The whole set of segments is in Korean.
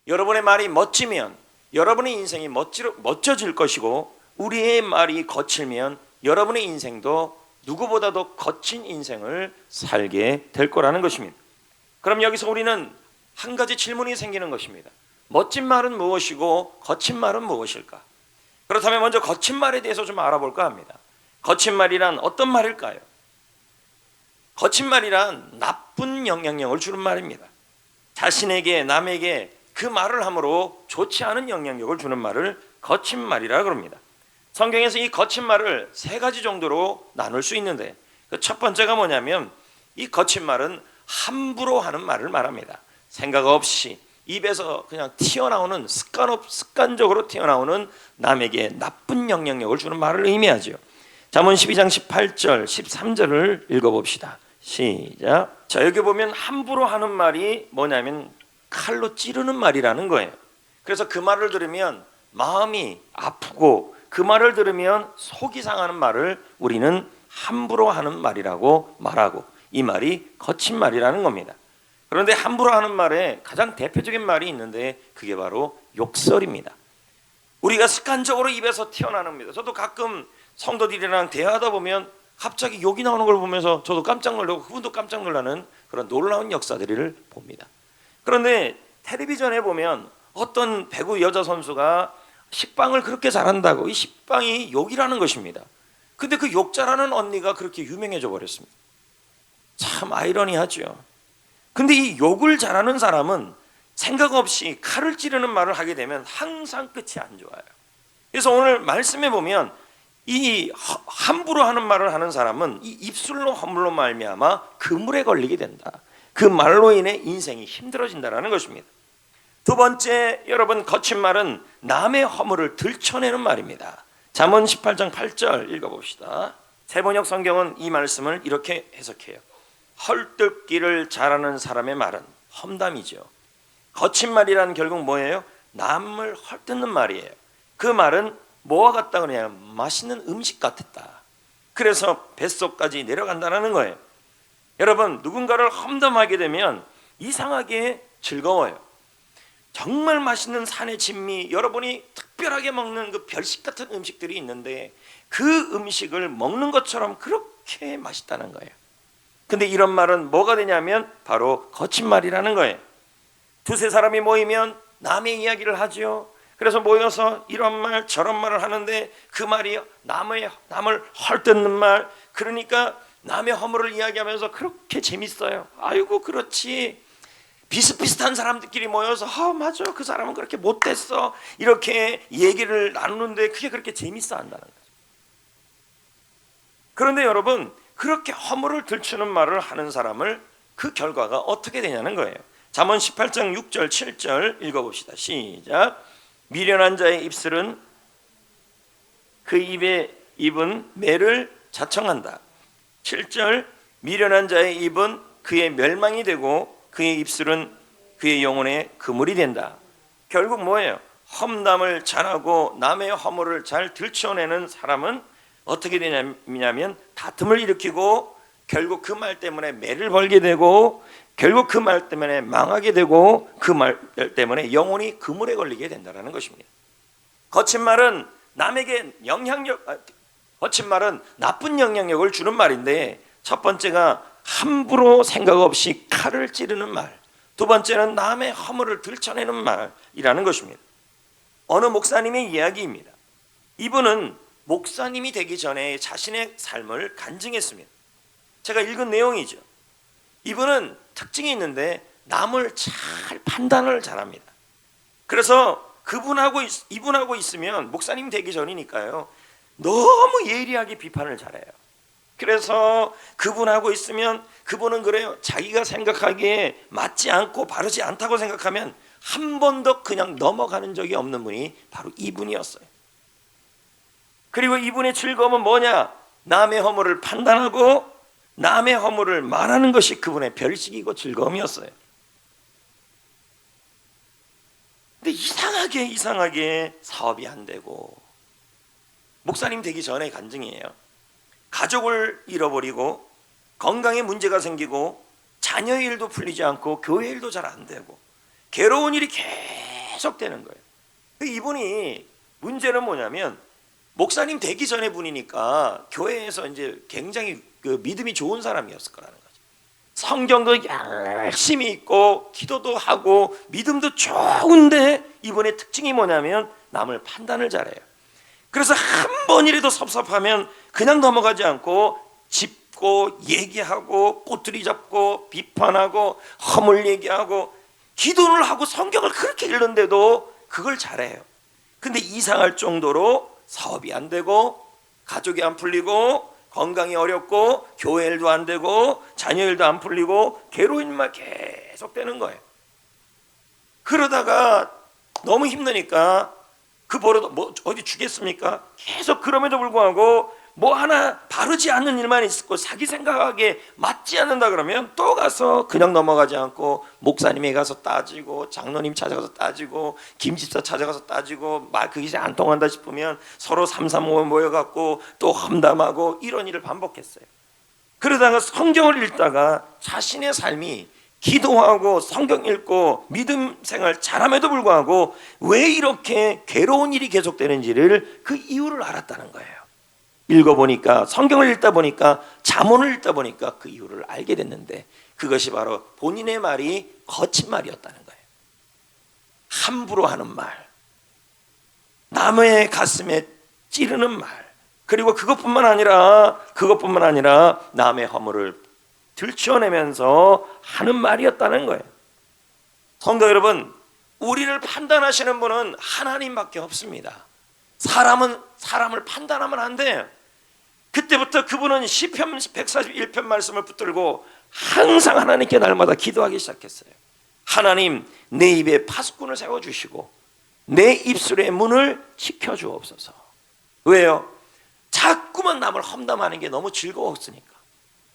여러분의 말이 멋지면 여러분의 인생이 멋져질 것이고, 우리의 말이 거칠면 여러분의 인생도 누구보다도 거친 인생을 살게 될 거라는 것입니다. 그럼 여기서 우리는 한 가지 질문이 생기는 것입니다. 멋진 말은 무엇이고 거친 말은 무엇일까? 그렇다면 먼저 거친 말에 대해서 좀 알아볼까 합니다. 거친 말이란 어떤 말일까요? 거친 말이란 나쁜 영향력을 주는 말입니다. 자신에게, 남에게 그 말을 함으로 좋지 않은 영향력을 주는 말을 거친 말이라 그럽니다. 성경에서 이 거친 말을 세 가지 정도로 나눌 수 있는데, 그 첫 번째가 뭐냐면 이 거친 말은 함부로 하는 말을 말합니다. 생각 없이 입에서 그냥 튀어나오는 습관적으로 튀어나오는 남에게 나쁜 영향력을 주는 말을 의미하죠. 잠언 12장 18절 13절을 읽어봅시다. 시작. 자, 여기 보면 함부로 하는 말이 뭐냐면 칼로 찌르는 말이라는 거예요. 그래서 그 말을 들으면 마음이 아프고 그 말을 들으면 속이 상하는 말을 우리는 함부로 하는 말이라고 말하고, 이 말이 거친 말이라는 겁니다. 그런데 함부로 하는 말에 가장 대표적인 말이 있는데 그게 바로 욕설입니다. 우리가 습관적으로 입에서 튀어나옵니다. 저도 가끔 성도들이랑 대화하다 보면 갑자기 욕이 나오는 걸 보면서 저도 깜짝 놀라고 그분도 깜짝 놀라는 그런 놀라운 역사들을 봅니다. 그런데 텔레비전에 보면 어떤 배구 여자 선수가 식빵을 그렇게 잘한다고, 이 식빵이 욕이라는 것입니다. 근데 그 욕 잘하는 언니가 그렇게 유명해져 버렸습니다. 참 아이러니하죠. 근데 이 욕을 잘하는 사람은 생각 없이 칼을 찌르는 말을 하게 되면 항상 끝이 안 좋아요. 그래서 오늘 말씀해 보면 이 함부로 하는 말을 하는 사람은 이 입술로 허물로 말미암아 그물에 걸리게 된다. 그 말로 인해 인생이 힘들어진다는 것입니다. 두 번째, 여러분, 거친 말은 남의 허물을 들춰내는 말입니다. 잠언 18장 8절 읽어봅시다. 새번역 성경은 이 말씀을 이렇게 해석해요. 헐뜯기를 잘하는 사람의 말은 험담이죠. 거친 말이란 결국 뭐예요? 남을 헐뜯는 말이에요. 그 말은 뭐와 같다 그러냐면 맛있는 음식 같았다. 그래서 뱃속까지 내려간다는 거예요. 여러분, 누군가를 험담하게 되면 이상하게 즐거워요. 정말 맛있는 산의 진미, 여러분이 특별하게 먹는 그 별식 같은 음식들이 있는데 그 음식을 먹는 것처럼 그렇게 맛있다는 거예요. 근데 이런 말은 뭐가 되냐면 바로 거친 말이라는 거예요. 두세 사람이 모이면 남의 이야기를 하죠. 그래서 모여서 이런 말 저런 말을 하는데 그 말이 남을 헐뜯는 말, 그러니까 남의 허물을 이야기하면서 그렇게 재밌어요. 아이고 그렇지. 비슷비슷한 사람들끼리 모여서 맞아, 그 사람은 그렇게 못됐어, 이렇게 얘기를 나누는데 그게 그렇게 재밌어 한다는 거죠. 그런데 여러분, 그렇게 허물을 들추는 말을 하는 사람을 그 결과가 어떻게 되냐는 거예요. 잠언 18장 6절 7절 읽어봅시다. 시작. 미련한 자의 입술은 그 입은 매를 자청한다. 7절. 미련한 자의 입은 그의 멸망이 되고 그의 입술은 그의 영혼의 그물이 된다. 결국 뭐예요? 험담을 잘하고 남의 허물을 잘 들춰내는 사람은 어떻게 되냐면 다툼을 일으키고 결국 그 말 때문에 매를 벌게 되고 결국 그 말 때문에 망하게 되고 그 말 때문에 영혼이 그물에 걸리게 된다는 것입니다. 거친 말은 거친 말은 나쁜 영향력을 주는 말인데, 첫 번째가 함부로 생각 없이 칼을 찌르는 말, 두 번째는 남의 허물을 들춰내는 말이라는 것입니다. 어느 목사님의 이야기입니다. 이분은 목사님이 되기 전에 자신의 삶을 간증했습니다. 제가 읽은 내용이죠. 이분은 특징이 있는데 남을 잘 판단을 잘합니다. 그래서 이분하고 있으면, 목사님 되기 전이니까요, 너무 예리하게 비판을 잘해요. 그래서 그분하고 있으면 그분은 그래요. 자기가 생각하기에 맞지 않고 바르지 않다고 생각하면 한 번도 그냥 넘어가는 적이 없는 분이 바로 이분이었어요. 그리고 이분의 즐거움은 뭐냐? 남의 허물을 판단하고 남의 허물을 말하는 것이 그분의 별식이고 즐거움이었어요. 근데 이상하게 사업이 안 되고, 목사님 되기 전에 간증이에요. 가족을 잃어버리고 건강에 문제가 생기고 자녀 일도 풀리지 않고 교회 일도 잘 안 되고 괴로운 일이 계속되는 거예요. 이분이 문제는 뭐냐면 목사님 되기 전에 분이니까 교회에서 이제 굉장히 그 믿음이 좋은 사람이었을 거라는 거죠. 성경도 열심히 읽고 기도도 하고 믿음도 좋은데 이분의 특징이 뭐냐면 남을 판단을 잘해요. 그래서 한 번이라도 섭섭하면 그냥 넘어가지 않고 짚고 얘기하고 꼬투리 잡고 비판하고 허물 얘기하고 기도를 하고 성경을 그렇게 읽는데도 그걸 잘해요. 근데 이상할 정도로 사업이 안 되고 가족이 안 풀리고 건강이 어렵고 교회 일도 안 되고 자녀 일도 안 풀리고 괴로움만 계속되는 거예요. 그러다가 너무 힘드니까 그 버릇 뭐 어디 주겠습니까? 계속 그럼에도 불구하고 뭐 하나 바르지 않는 일만 있고 자기 생각하기에 맞지 않는다 그러면 또 가서 그냥 넘어가지 않고 목사님에 가서 따지고 장로님 찾아가서 따지고 김집사 찾아가서 따지고 말 그게 안 통한다 싶으면 서로 삼삼오오 모여갖고 또 험담하고 이런 일을 반복했어요. 그러다가 성경을 읽다가 자신의 삶이 기도하고 성경 읽고 믿음 생활 잘함에도 불구하고 왜 이렇게 괴로운 일이 계속되는지를 그 이유를 알았다는 거예요. 읽어보니까 성경을 읽다 보니까 잠언을 읽다 보니까 그 이유를 알게 됐는데 그것이 바로 본인의 말이 거친 말이었다는 거예요. 함부로 하는 말, 남의 가슴에 찌르는 말, 그리고 그것뿐만 아니라 남의 허물을 들추어내면서 하는 말이었다는 거예요. 성도 여러분, 우리를 판단하시는 분은 하나님밖에 없습니다. 사람은 사람을 판단하면 안 돼요. 그때부터 그분은 시편 141편 말씀을 붙들고 항상 하나님께 날마다 기도하기 시작했어요. 하나님, 내 입에 파수꾼을 세워주시고 내 입술의 문을 지켜주옵소서. 왜요? 자꾸만 남을 험담하는 게 너무 즐거웠으니까.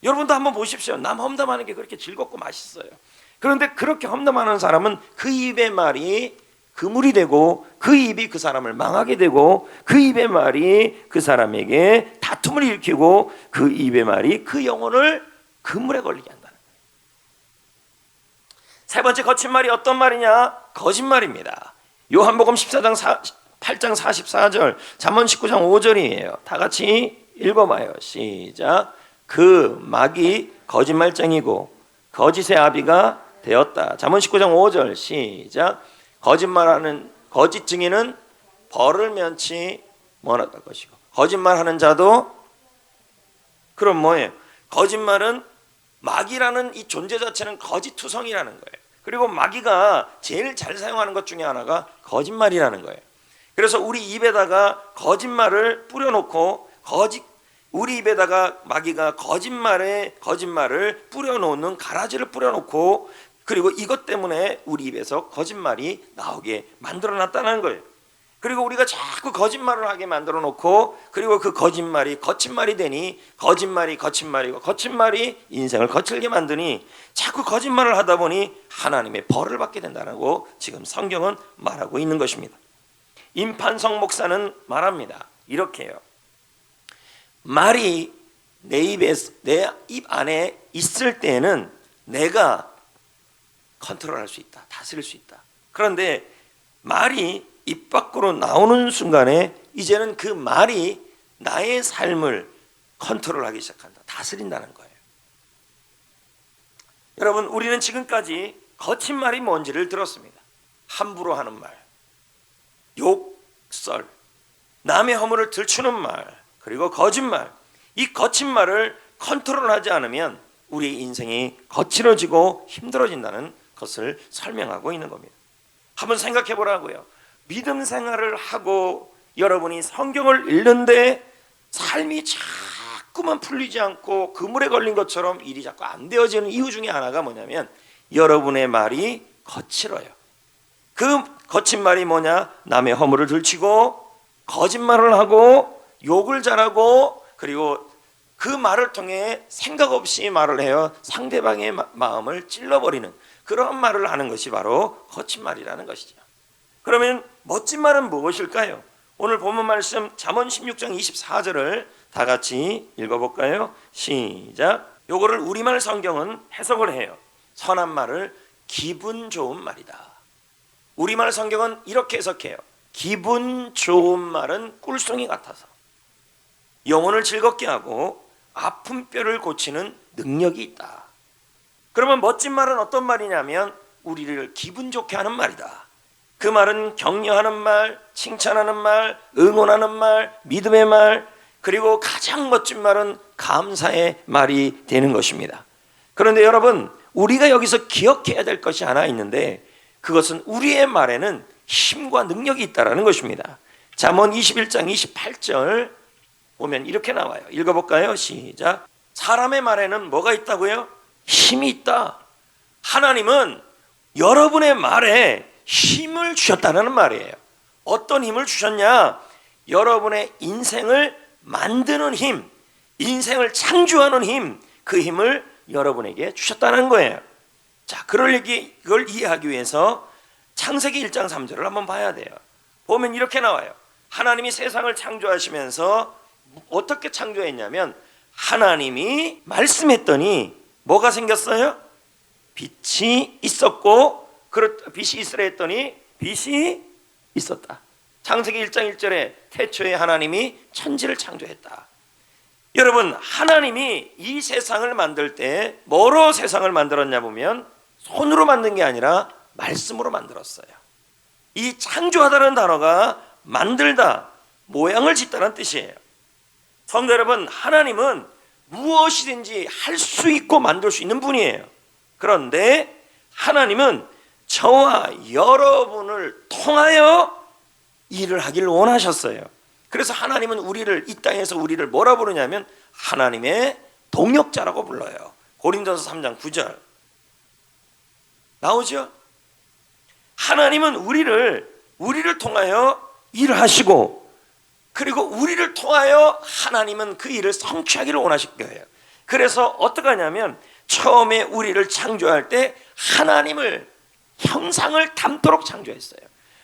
여러분도 한번 보십시오. 남 험담하는 게 그렇게 즐겁고 맛있어요. 그런데 그렇게 험담하는 사람은 그 입의 말이 그물이 되고 그 입이 그 사람을 망하게 되고 그 입의 말이 그 사람에게 다툼을 일으키고 그 입의 말이 그 영혼을 그물에 걸리게 한다는 거예요. 세 번째 거친 말이 어떤 말이냐? 거짓말입니다. 요한복음 8장 44절, 잠언 19장 5절이에요. 다 같이 읽어봐요. 시작. 그 막이 거짓말쟁이고 거짓의 아비가 되었다. 잠언 19장 5절 시작. 거짓말하는 거짓 증인은 벌을 면치 못할 것이고 거짓말하는 자도 그럼 뭐예요? 거짓말은 마귀라는 이 존재 자체는 거짓투성이라는 거예요. 그리고 마귀가 제일 잘 사용하는 것 중에 하나가 거짓말이라는 거예요. 그래서 우리 입에다가 거짓말을 뿌려놓고 우리 입에다가 마귀가 거짓말을 뿌려놓는 가라지를 뿌려놓고 그리고 이것 때문에 우리 입에서 거짓말이 나오게 만들어놨다는 거예요. 그리고 우리가 자꾸 거짓말을 하게 만들어놓고 그리고 그 거짓말이 거친 말이 되니 거짓말이 거친 말이고 거친 말이 인생을 거칠게 만드니 자꾸 거짓말을 하다 보니 하나님의 벌을 받게 된다고 지금 성경은 말하고 있는 것입니다. 임판성 목사는 말합니다. 이렇게요. 말이 내 입 안에 있을 때는 내가 컨트롤할 수 있다. 다스릴 수 있다. 그런데 말이 입 밖으로 나오는 순간에 이제는 그 말이 나의 삶을 컨트롤하기 시작한다. 다스린다는 거예요. 여러분, 우리는 지금까지 거친 말이 뭔지를 들었습니다. 함부로 하는 말, 욕설, 남의 허물을 들추는 말, 그리고 거짓말. 이 거친 말을 컨트롤하지 않으면 우리의 인생이 거칠어지고 힘들어진다는 것을 설명하고 있는 겁니다. 한번 생각해 보라고요. 믿음 생활을 하고 여러분이 성경을 읽는데 삶이 자꾸만 풀리지 않고 그물에 걸린 것처럼 일이 자꾸 안 되어지는 이유 중에 하나가 뭐냐면 여러분의 말이 거칠어요. 그 거친 말이 뭐냐? 남의 허물을 들추고 거짓말을 하고 욕을 잘하고 그리고 그 말을 통해 생각 없이 말을 해요. 상대방의 마음을 찔러버리는 그런 말을 하는 것이 바로 거친 말이라는 것이죠. 그러면 멋진 말은 무엇일까요? 오늘 본문 말씀 잠언 16장 24절을 다 같이 읽어볼까요? 시작. 요거를 우리말 성경은 해석을 해요. 선한 말을 기분 좋은 말이다. 우리말 성경은 이렇게 해석해요. 기분 좋은 말은 꿀송이 같아서 영혼을 즐겁게 하고 아픈 뼈를 고치는 능력이 있다. 그러면 멋진 말은 어떤 말이냐면 우리를 기분 좋게 하는 말이다. 그 말은 격려하는 말, 칭찬하는 말, 응원하는 말, 믿음의 말, 그리고 가장 멋진 말은 감사의 말이 되는 것입니다. 그런데 여러분, 우리가 여기서 기억해야 될 것이 하나 있는데 그것은 우리의 말에는 힘과 능력이 있다는 것입니다. 잠언 21장 28절 보면 이렇게 나와요. 읽어볼까요? 시작. 사람의 말에는 뭐가 있다고요? 힘이 있다. 하나님은 여러분의 말에 힘을 주셨다는 말이에요. 어떤 힘을 주셨냐? 여러분의 인생을 만드는 힘, 인생을 창조하는 힘, 그 힘을 여러분에게 주셨다는 거예요. 자, 그걸 이해하기 위해서 창세기 1장 3절을 한번 봐야 돼요. 보면 이렇게 나와요. 하나님이 세상을 창조하시면서 어떻게 창조했냐면 하나님이 말씀했더니 뭐가 생겼어요? 빛이 있었고, 빛이 있으라 했더니 빛이 있었다. 창세기 1장 1절에 태초에 하나님이 천지를 창조했다. 여러분, 하나님이 이 세상을 만들 때 뭐로 세상을 만들었냐 보면 손으로 만든 게 아니라 말씀으로 만들었어요. 이 창조하다는 단어가 만들다, 모양을 짓다는 뜻이에요. 성도 여러분, 하나님은 무엇이든지 할 수 있고 만들 수 있는 분이에요. 그런데 하나님은 저와 여러분을 통하여 일을 하기를 원하셨어요. 그래서 하나님은 이 땅에서 우리를 뭐라 부르냐면 하나님의 동역자라고 불러요. 고린도서 3장 9절 나오죠? 하나님은 우리를 통하여 일을 하시고, 그리고 우리를 통하여 하나님은 그 일을 성취하기를 원하실 거예요. 그래서 어떻게 하냐면 처음에 우리를 창조할 때 하나님을 형상을 닮도록 창조했어요.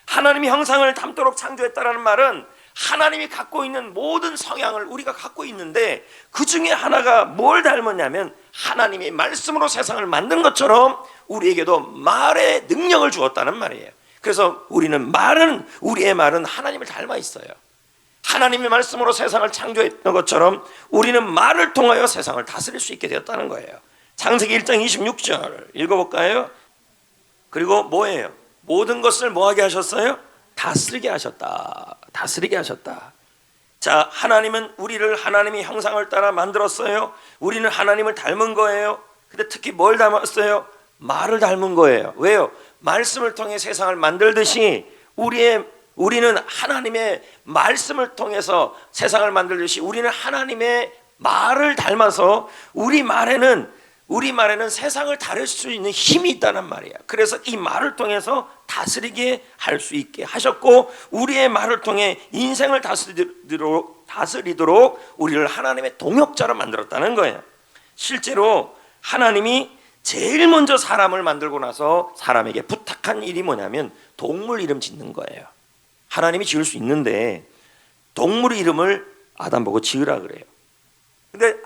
하나님이 형상을 닮도록 창조했다는 말은 하나님이 갖고 있는 모든 성향을 우리가 갖고 있는데 그 중에 하나가 뭘 닮았냐면 하나님이 말씀으로 세상을 만든 것처럼 우리에게도 말의 능력을 주었다는 말이에요. 그래서 우리의 말은 하나님을 닮아 있어요. 하나님의 말씀으로 세상을 창조했던 것처럼 우리는 말을 통하여 세상을 다스릴 수 있게 되었다는 거예요. 창세기 1장 26절 읽어볼까요? 그리고 뭐예요? 모든 것을 뭐하게 하셨어요? 다스리게 하셨다. 다스리게 하셨다. 자, 하나님은 우리를 하나님의 형상을 따라 만들었어요. 우리는 하나님을 닮은 거예요. 근데 특히 뭘 닮았어요? 말을 닮은 거예요. 왜요? 말씀을 통해 세상을 만들듯이 우리는 하나님의 말씀을 통해서 세상을 만들듯이 우리는 하나님의 말을 닮아서 우리 말에는 세상을 다룰 수 있는 힘이 있다는 말이야. 그래서 이 말을 통해서 다스리게 할 수 있게 하셨고, 우리의 말을 통해 인생을 다스리도록 우리를 하나님의 동역자로 만들었다는 거예요. 실제로 하나님이 제일 먼저 사람을 만들고 나서 사람에게 부탁한 일이 뭐냐면 동물 이름 짓는 거예요. 하나님이 지을 수 있는데 동물 이름을 아담 보고 지으라 그래요. 근데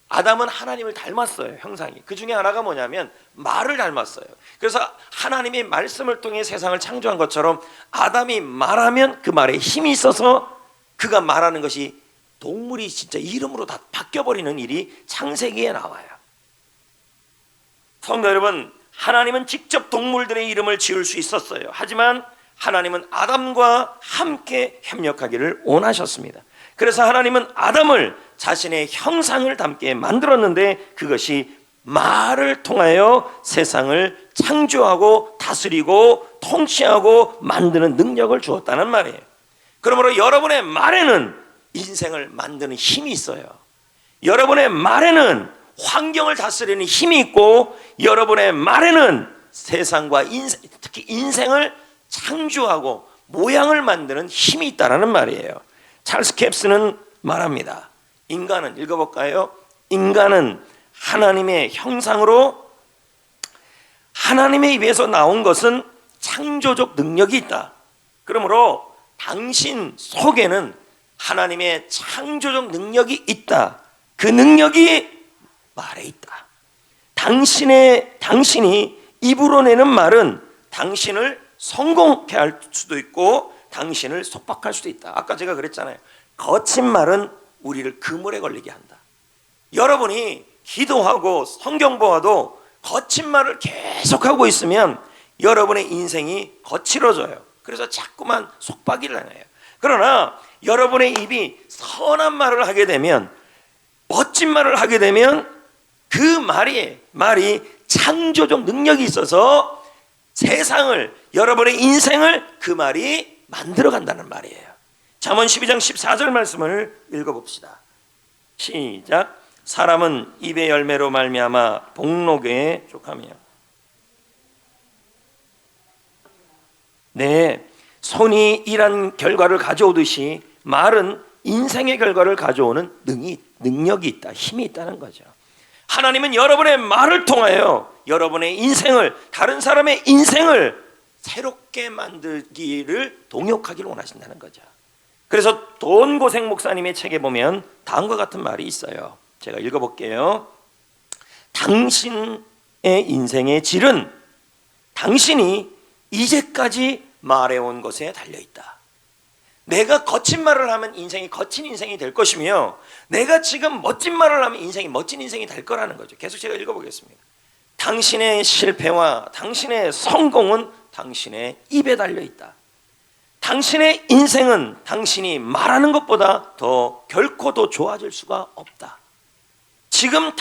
아담은 하나님을 닮았어요. 형상이. 그 중에 하나가 뭐냐면 말을 닮았어요. 그래서 하나님의 말씀을 통해 세상을 창조한 것처럼 아담이 말하면 그 말에 힘이 있어서 그가 말하는 것이 동물이 진짜 이름으로 다 바뀌어버리는 일이 창세기에 나와요. 성도 여러분, 하나님은 직접 동물들의 이름을 지을 수 있었어요. 하지만 하나님은 아담과 함께 협력하기를 원하셨습니다. 그래서 하나님은 아담을 자신의 형상을 닮게 만들었는데 그것이 말을 통하여 세상을 창조하고 다스리고 통치하고 만드는 능력을 주었다는 말이에요. 그러므로 여러분의 말에는 인생을 만드는 힘이 있어요. 여러분의 말에는 환경을 다스리는 힘이 있고, 여러분의 말에는 세상과 특히 인생을 창조하고 모양을 만드는 힘이 있다는 말이에요. 찰스 캡스는 말합니다. 인간은, 읽어볼까요? 인간은 하나님의 형상으로 하나님의 입에서 나온 것은 창조적 능력이 있다. 그러므로 당신 속에는 하나님의 창조적 능력이 있다. 그 능력이 말에 있다. 당신이 입으로 내는 말은 당신을 성공케 할 수도 있고 당신을 속박할 수도 있다. 아까 제가 그랬잖아요. 거친 말은 우리를 그물에 걸리게 한다. 여러분이 기도하고 성경 보아도 거친 말을 계속하고 있으면 여러분의 인생이 거칠어져요. 그래서 자꾸만 속박이 나요. 그러나 여러분의 입이 선한 말을 하게 되면, 멋진 말을 하게 되면 그 말이 창조적 능력이 있어서 세상을, 여러분의 인생을 그 말이 만들어 간다는 말이에요. 잠언 12장 14절 말씀을 읽어봅시다. 시작. 사람은 입의 열매로 말미암아 복록에 족하며. 네, 손이 일한 결과를 가져오듯이 말은 인생의 결과를 가져오는 능력이 있다, 힘이 있다는 거죠. 하나님은 여러분의 말을 통하여 여러분의 인생을, 다른 사람의 인생을 새롭게 만들기를 동역하기를 원하신다는 거죠. 그래서 돈고생 목사님의 책에 보면 다음과 같은 말이 있어요. 제가 읽어볼게요. 당신의 인생의 질은 당신이 이제까지 말해온 것에 달려있다. 내가 거친 말을 하면 인생이 거친 인생이 될 것이며, 내가 지금 멋진 말을 하면 인생이 멋진 인생이 될 거라는 거죠. 계속 제가 읽어보겠습니다. 당신의 실패와 당신의 성공은 당신의 입에 달려있다. 당신의 인생은 당신이 말하는 것보다 결코 더 좋아질 수가 없다. 지금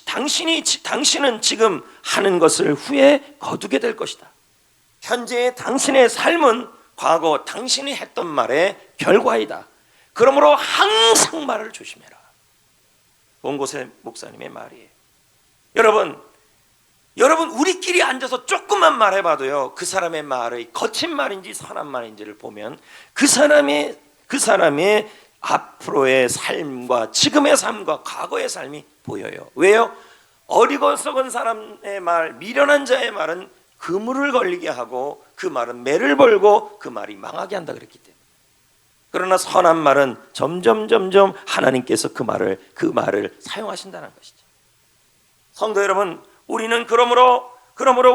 당신은 지금 하는 것을 후에 거두게 될 것이다. 현재의 당신의 삶은 과거 당신이 했던 말의 결과이다. 그러므로 항상 말을 조심해라. 원고세 목사님의 말이에요. 여러분 우리끼리 앉아서 조금만 말해봐도요, 그 사람의 말의 거친 말인지 선한 말인지를 보면 그 사람의 앞으로의 삶과 지금의 삶과 과거의 삶이 보여요. 왜요? 어리석은 사람의 말, 미련한 자의 말은 그물을 걸리게 하고 그 말은 매를 벌고 그 말이 망하게 한다 그랬기 때문에. 그러나 선한 말은 점점 하나님께서 그 말을 사용하신다는 것이죠. 성도 여러분, 우리는 그러므로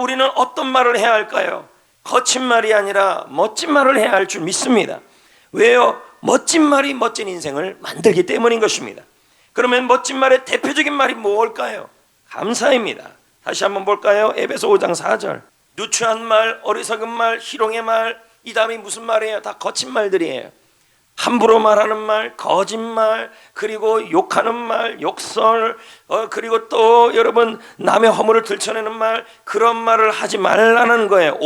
우리는 어떤 말을 해야 할까요? 거친 말이 아니라 멋진 말을 해야 할 줄 믿습니다. 왜요? 멋진 말이 멋진 인생을 만들기 때문인 것입니다. 그러면 멋진 말의 대표적인 말이 뭘까요? 감사입니다. 다시 한번 볼까요? 에베소 5장 4절. 누추한 말, 어리석은 말, 희롱의 말, 이 다음이 무슨 말이에요? 다 거친 말들이에요. 함부로 말하는 말, 거짓말, 그리고 욕하는 말, 욕설, 그리고 또 여러분 남의 허물을 들춰내는 말, 그런 말을 하지 말라는 거예요.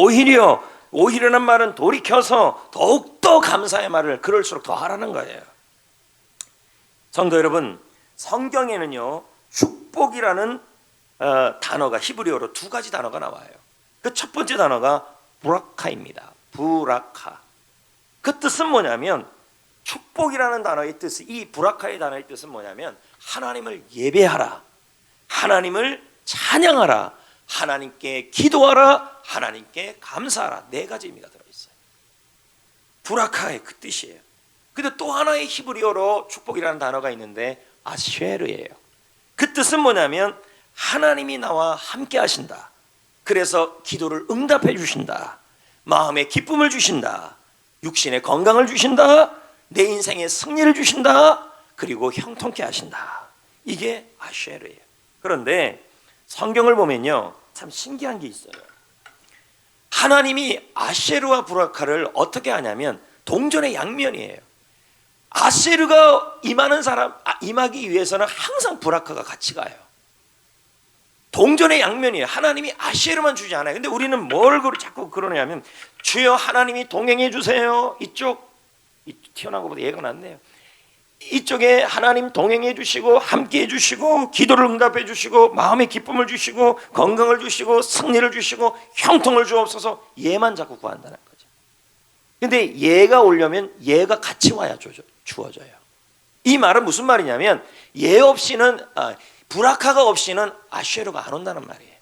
오히려는 말은 돌이켜서 더욱더 감사의 말을 그럴수록 더 하라는 거예요. 성도 여러분, 성경에는요 축복이라는 단어가 히브리어로 두 가지 단어가 나와요. 그 첫 번째 단어가 브라카입니다. 브라카. 그 뜻은 뭐냐면, 축복이라는 단어의 뜻이, 이 브라카의 단어의 뜻은 뭐냐면 하나님을 예배하라, 하나님을 찬양하라, 하나님께 기도하라, 하나님께 감사하라. 네 가지 의미가 들어있어요. 브라카의 그 뜻이에요. 근데 또 하나의 히브리어로 축복이라는 단어가 있는데 아쉐르예요. 그 뜻은 뭐냐면 하나님이 나와 함께 하신다. 그래서 기도를 응답해 주신다. 마음에 기쁨을 주신다. 육신의 건강을 주신다. 내 인생에 승리를 주신다. 그리고 형통케 하신다. 이게 아쉐르예요. 그런데 성경을 보면요 참 신기한 게 있어요. 하나님이 아쉐르와 브라카를 어떻게 하냐면 동전의 양면이에요. 아쉐르가 임하기 위해서는 항상 브라카가 같이 가요. 동전의 양면이에요. 하나님이 아쉐르만 주지 않아요. 근데 우리는 뭘 자꾸 그러냐면, 주여 하나님이 동행해 주세요. 이쪽 튀어나온 것보다 얘가 낫네요. 이쪽에 하나님 동행해 주시고 함께 해 주시고 기도를 응답해 주시고 마음의 기쁨을 주시고 건강을 주시고 승리를 주시고 형통을 주옵소서. 얘만 자꾸 구한다는 거죠. 근데 얘가 오려면 얘가 같이 와야 주어져요. 이 말은 무슨 말이냐면, 얘 없이는 브라카가 없이는 아쉐르가 안 온다는 말이에요.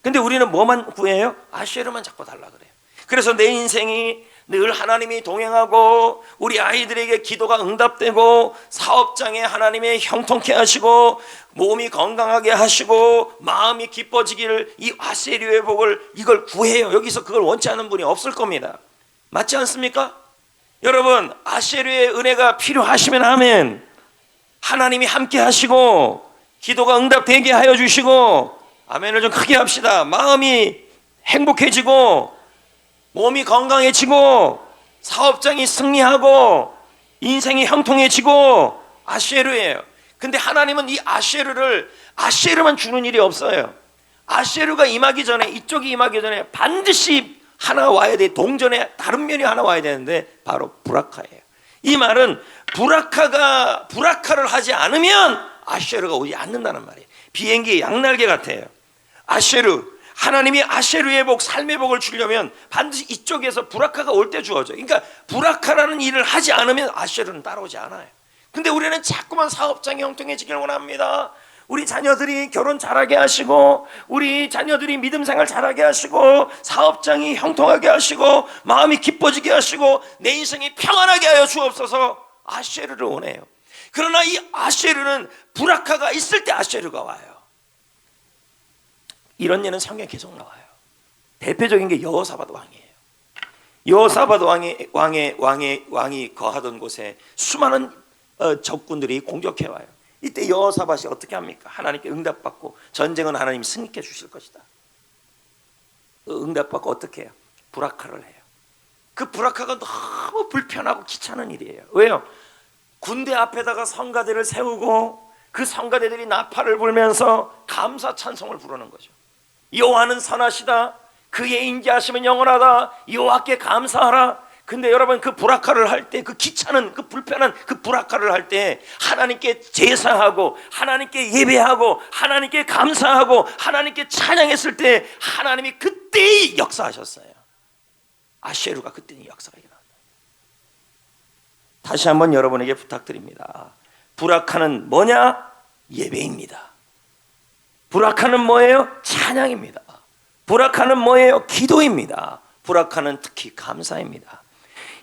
근데 우리는 뭐만 구해요? 아쉐르만 자꾸 달라 그래요. 그래서 내 인생이 늘 하나님이 동행하고 우리 아이들에게 기도가 응답되고 사업장에 하나님의 형통케 하시고 몸이 건강하게 하시고 마음이 기뻐지기를, 이 아세리의 복을 이걸 구해요. 여기서 그걸 원치 않는 분이 없을 겁니다. 맞지 않습니까? 여러분, 아세리의 은혜가 필요하시면 아멘. 하나님이 함께 하시고 기도가 응답되게 하여 주시고, 아멘을 좀 크게 합시다. 마음이 행복해지고 몸이 건강해지고 사업장이 승리하고 인생이 형통해지고 아쉐르예요. 근데 하나님은 이 아쉐르만 주는 일이 없어요. 아쉐르가 임하기 전에, 이쪽이 임하기 전에 반드시 하나 와야 돼. 동전에 다른 면이 하나 와야 되는데 바로 브라카예요. 이 말은 브라카를 하지 않으면 아쉐르가 오지 않는다는 말이에요. 비행기의 양날개 같아요. 아쉐르, 하나님이 아쉐르의 복, 삶의 복을 주려면 반드시 이쪽에서 브라카가 올 때 주어져. 그러니까 브라카라는 일을 하지 않으면 아쉐르는 따라오지 않아요. 근데 우리는 자꾸만 사업장이 형통해지길 원합니다. 우리 자녀들이 결혼 잘하게 하시고, 우리 자녀들이 믿음 생활 잘하게 하시고, 사업장이 형통하게 하시고, 마음이 기뻐지게 하시고, 내 인생이 평안하게 하여 주옵소서. 아쉐르를 원해요. 그러나 이 아쉐르는 브라카가 있을 때 아쉐르가 와요. 이런 예는 성경에 계속 나와요. 대표적인 게 여호사밧 왕이에요. 여호사밧 왕이 거하던 곳에 수많은 적군들이 공격해 와요. 이때 여호사밧이 어떻게 합니까? 하나님께 응답받고, 전쟁은 하나님이 승리해 주실 것이다. 응답받고 어떻게 해요? 브라카를 해요. 그 브라카가 너무 불편하고 귀찮은 일이에요. 왜요? 군대 앞에다가 성가대를 세우고 그 성가대들이 나팔을 불면서 감사 찬송을 부르는 거죠. 여호와는 선하시다, 그의 인자하심은 영원하다, 여호와께 감사하라. 근데 여러분, 그 브라카를 할 때, 그 귀찮은, 그 불편한 그 브라카를 할 때 하나님께 제사하고 하나님께 예배하고 하나님께 감사하고 하나님께 찬양했을 때 하나님이 그때 역사하셨어요. 아쉐루가 그때 역사가 일어났다. 다시 한번 여러분에게 부탁드립니다. 브라카는 뭐냐? 예배입니다. 브라카는 뭐예요? 찬양입니다. 브라카는 뭐예요? 기도입니다. 브라카는 특히 감사입니다.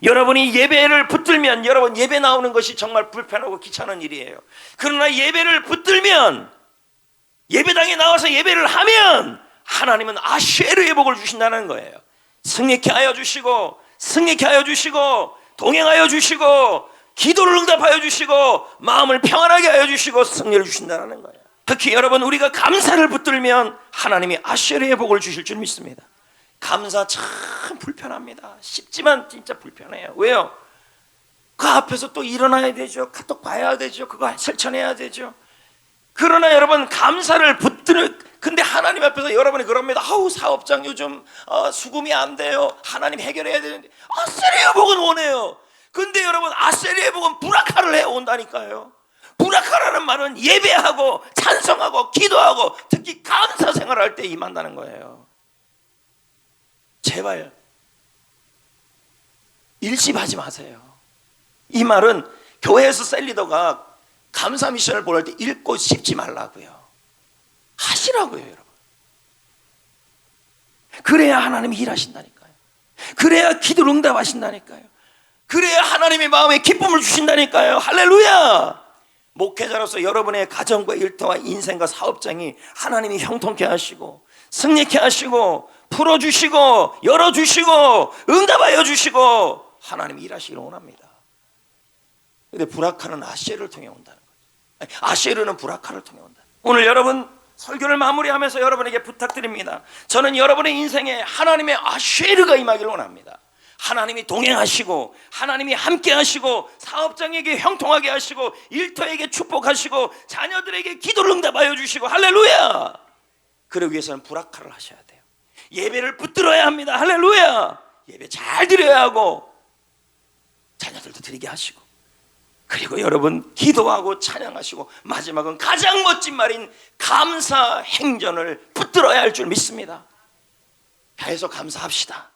여러분이 예배를 붙들면, 여러분 예배 나오는 것이 정말 불편하고 귀찮은 일이에요. 그러나 예배를 붙들면, 예배당에 나와서 예배를 하면 하나님은 아쉐르의 복을 주신다는 거예요. 승리케 하여 주시고, 승리케 하여 주시고, 동행하여 주시고, 기도를 응답하여 주시고, 마음을 평안하게 하여 주시고, 승리를 주신다는 거예요. 특히 여러분, 우리가 감사를 붙들면 하나님이 아쉐르의 복을 주실 줄 믿습니다. 감사 참 불편합니다. 쉽지만 진짜 불편해요. 왜요? 그 앞에서 또 일어나야 되죠. 또 봐야 되죠. 그거 실천해야 되죠. 그러나 여러분, 감사를 붙드는, 근데 하나님 앞에서 여러분이 그럽니다. 아우, 사업장 요즘 수금이 안 돼요. 하나님 해결해야 되는데 아세리의 복은 원해요. 근데 여러분, 아세리의 복은 브라카를 해온다니까요. 브라카라는 말은 예배하고 찬송하고 기도하고 특히 감사 생활할 때 임한다는 거예요. 제발 일십하지 마세요. 이 말은 교회에서 셀리더가 감사 미션을 보낼 때 읽고 씹지 말라고요. 하시라고요, 여러분. 그래야 하나님이 일하신다니까요. 그래야 기도를 응답하신다니까요. 그래야 하나님의 마음에 기쁨을 주신다니까요. 할렐루야. 목회자로서 여러분의 가정과 일터와 인생과 사업장이 하나님이 형통케 하시고 승리케 하시고 풀어주시고 열어주시고 응답하여 주시고 하나님이 일하시기를 원합니다. 그런데 브라카는 아쉐르를 통해 온다는 거죠. 아쉐르는 브라카를 통해 온다. 오늘 여러분 설교를 마무리하면서 여러분에게 부탁드립니다. 저는 여러분의 인생에 하나님의 아쉐르가 임하기를 원합니다. 하나님이 동행하시고 하나님이 함께 하시고 사업장에게 형통하게 하시고 일터에게 축복하시고 자녀들에게 기도를 응답하여 주시고 할렐루야. 그러기 위해서는 브라카를 하셔야 돼요. 예배를 붙들어야 합니다. 할렐루야. 예배 잘 드려야 하고 자녀들도 드리게 하시고, 그리고 여러분 기도하고 찬양하시고, 마지막은 가장 멋진 말인 감사 행전을 붙들어야 할 줄 믿습니다. 해서 감사합시다.